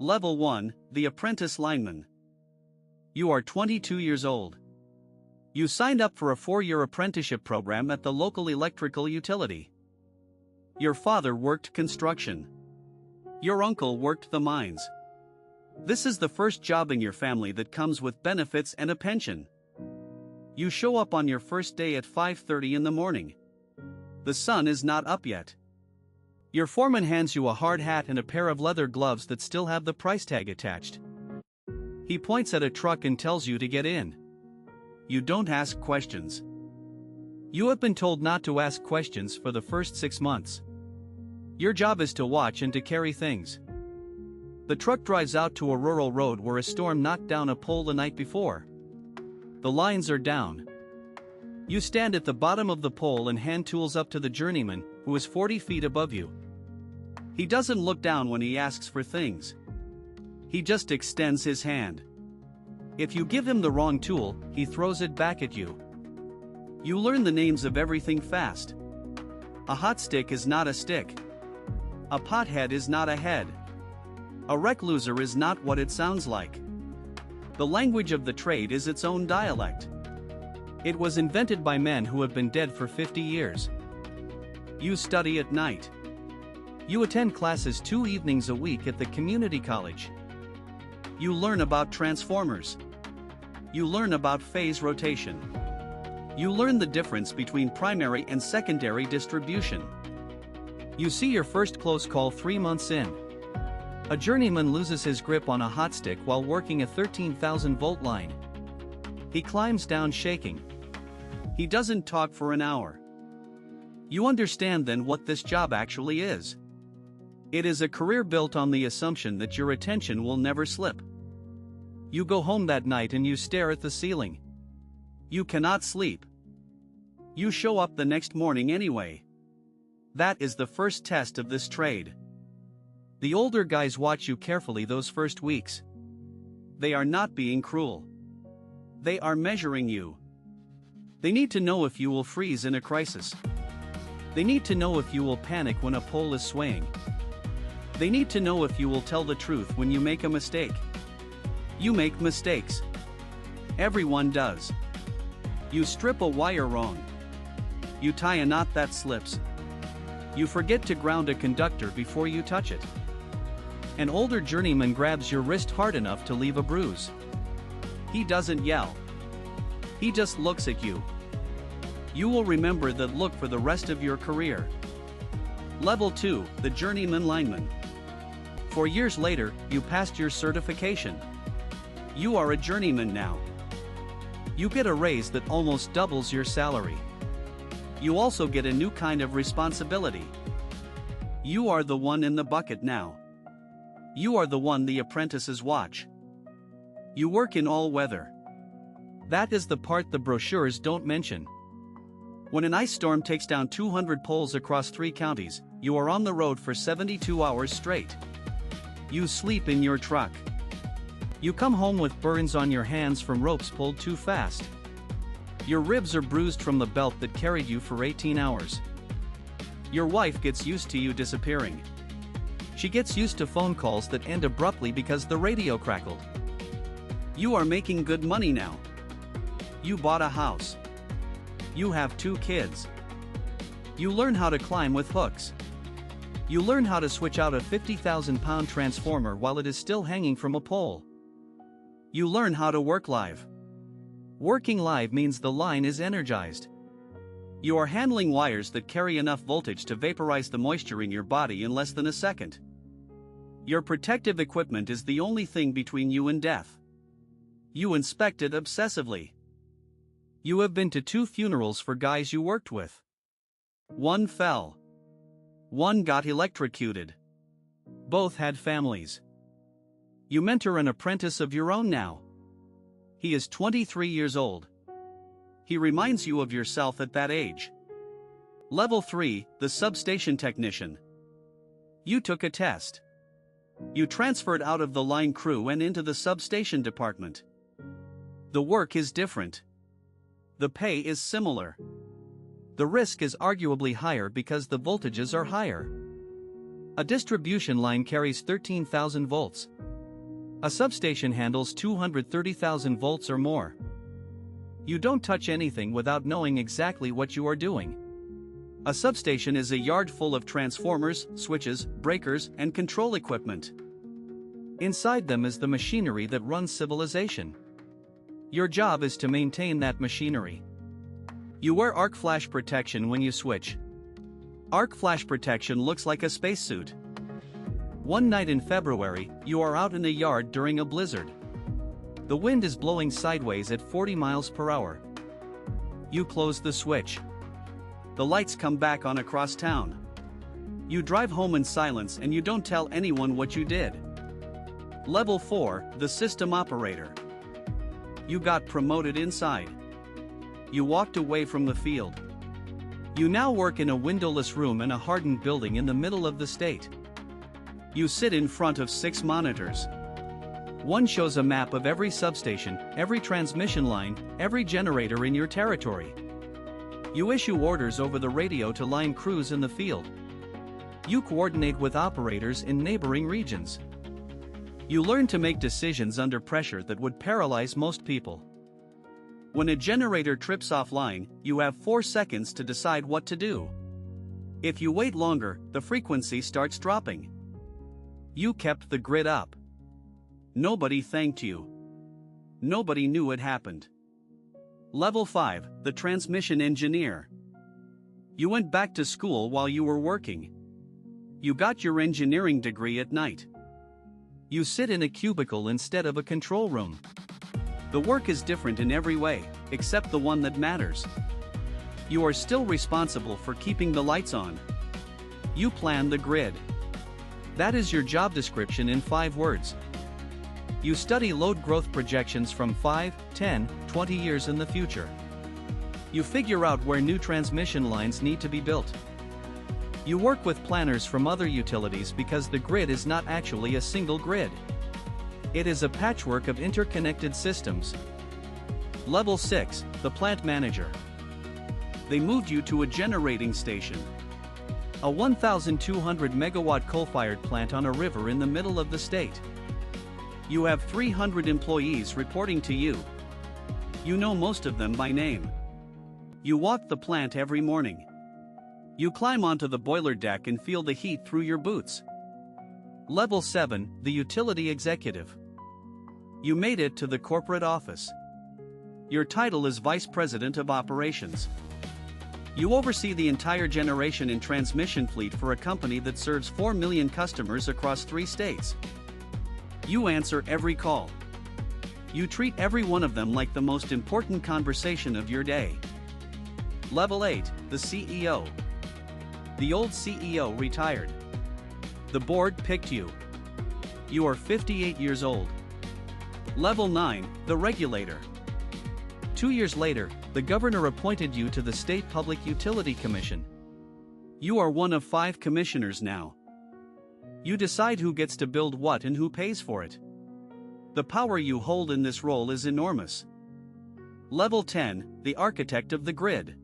Level 1, the Apprentice Lineman. You are 22 years old. You signed up for a 4-year apprenticeship program at the local electrical utility. Your father worked construction. Your uncle worked the mines. This is the first job in your family that comes with benefits and a pension. You show up on your first day at 5:30 in the morning. The sun is not up yet. Your foreman hands you a hard hat and a pair of leather gloves that still have the price tag attached. He points at a truck and tells you to get in. You don't ask questions. You have been told not to ask questions for the first 6 months. Your job is to watch and to carry things. The truck drives out to a rural road where a storm knocked down a pole the night before. The lines are down. You stand at the bottom of the pole and hand tools up to the journeyman, who is 40 feet above you. He doesn't look down when he asks for things. He just extends his hand. If you give him the wrong tool, he throws it back at you. You learn the names of everything fast. A hot stick is not a stick. A pothead is not a head. A wreck loser is not what it sounds like. The language of the trade is its own dialect. It was invented by men who have been dead for 50 years. You study at night. You attend classes 2 evenings a week at the community college. You learn about transformers. You learn about phase rotation. You learn the difference between primary and secondary distribution. You see your first close call 3 months in. A journeyman loses his grip on a hot stick while working a 13,000-volt line. He climbs down shaking. He doesn't talk for an hour. You understand then what this job actually is. It is a career built on the assumption that your attention will never slip. You go home that night and you stare at the ceiling. You cannot sleep. You show up the next morning anyway. That is the first test of this trade. The older guys watch you carefully those first weeks. They are not being cruel. They are measuring you. They need to know if you will freeze in a crisis. They need to know if you will panic when a pole is swaying. They need to know if you will tell the truth when you make a mistake. You make mistakes. Everyone does. You strip a wire wrong. You tie a knot that slips. You forget to ground a conductor before you touch it. An older journeyman grabs your wrist hard enough to leave a bruise. He doesn't yell. He just looks at you. You will remember that look for the rest of your career. Level 2, the Journeyman Lineman. 4 years later, you passed your certification. You are a journeyman now. You get a raise that almost doubles your salary. You also get a new kind of responsibility. You are the one in the bucket now. You are the one the apprentices watch. You work in all weather. That is the part the brochures don't mention. When an ice storm takes down 200 poles across 3 counties, you are on the road for 72 hours straight. You sleep in your truck. You come home with burns on your hands from ropes pulled too fast. Your ribs are bruised from the belt that carried you for 18 hours. Your wife gets used to you disappearing. She gets used to phone calls that end abruptly because the radio crackled. You are making good money now. You bought a house. You have 2 kids. You learn how to climb with hooks. You learn how to switch out a 50,000-pound transformer while it is still hanging from a pole. You learn how to work live. Working live means the line is energized. You are handling wires that carry enough voltage to vaporize the moisture in your body in less than a second. Your protective equipment is the only thing between you and death. You inspect it obsessively. You have been to 2 funerals for guys you worked with. 1 fell. 1 got electrocuted. Both had families. You mentor an apprentice of your own now. He is 23 years old. He reminds you of yourself at that age. Level 3, the substation technician. You took a test. You transferred out of the line crew and into the substation department. The work is different. The pay is similar. The risk is arguably higher because the voltages are higher. A distribution line carries 13,000 volts. A substation handles 230,000 volts or more. You don't touch anything without knowing exactly what you are doing. A substation is a yard full of transformers, switches, breakers, and control equipment. Inside them is the machinery that runs civilization. Your job is to maintain that machinery. You wear arc flash protection when you switch. Arc flash protection looks like a spacesuit. One night in February, you are out in a yard during a blizzard. The wind is blowing sideways at 40 miles per hour. You close the switch. The lights come back on across town. You drive home in silence and you don't tell anyone what you did. Level 4, the system operator. You got promoted inside. You walked away from the field. You now work in a windowless room in a hardened building in the middle of the state. You sit in front of 6 monitors. One shows a map of every substation, every transmission line, every generator in your territory. You issue orders over the radio to line crews in the field. You coordinate with operators in neighboring regions. You learn to make decisions under pressure that would paralyze most people. When a generator trips offline, you have 4 seconds to decide what to do. If you wait longer, the frequency starts dropping. You kept the grid up. Nobody thanked you. Nobody knew it happened. Level 5, the transmission engineer. You went back to school while you were working. You got your engineering degree at night. You sit in a cubicle instead of a control room. The work is different in every way, except the one that matters. You are still responsible for keeping the lights on. You plan the grid. That is your job description in 5 words. You study load growth projections from 5, 10, 20 years in the future. You figure out where new transmission lines need to be built. You work with planners from other utilities because the grid is not actually a single grid. It is a patchwork of interconnected systems. Level 6, the plant manager. They moved you to a generating station. A 1,200 megawatt coal-fired plant on a river in the middle of the state. You have 300 employees reporting to you. You know most of them by name. You walk the plant every morning. You climb onto the boiler deck and feel the heat through your boots. Level 7, the utility executive. You made it to the corporate office. Your title is Vice President of Operations. You oversee the entire generation and transmission fleet for a company that serves 4 million customers across 3 states. You answer every call. You treat every one of them like the most important conversation of your day. Level 8, the CEO. The old CEO retired. The board picked you. You are 58 years old. Level 9, the regulator. 2 years later, the governor appointed you to the State Public Utility Commission. You are one of 5 commissioners now. You decide who gets to build what and who pays for it. The power you hold in this role is enormous. Level 10, the architect of the grid.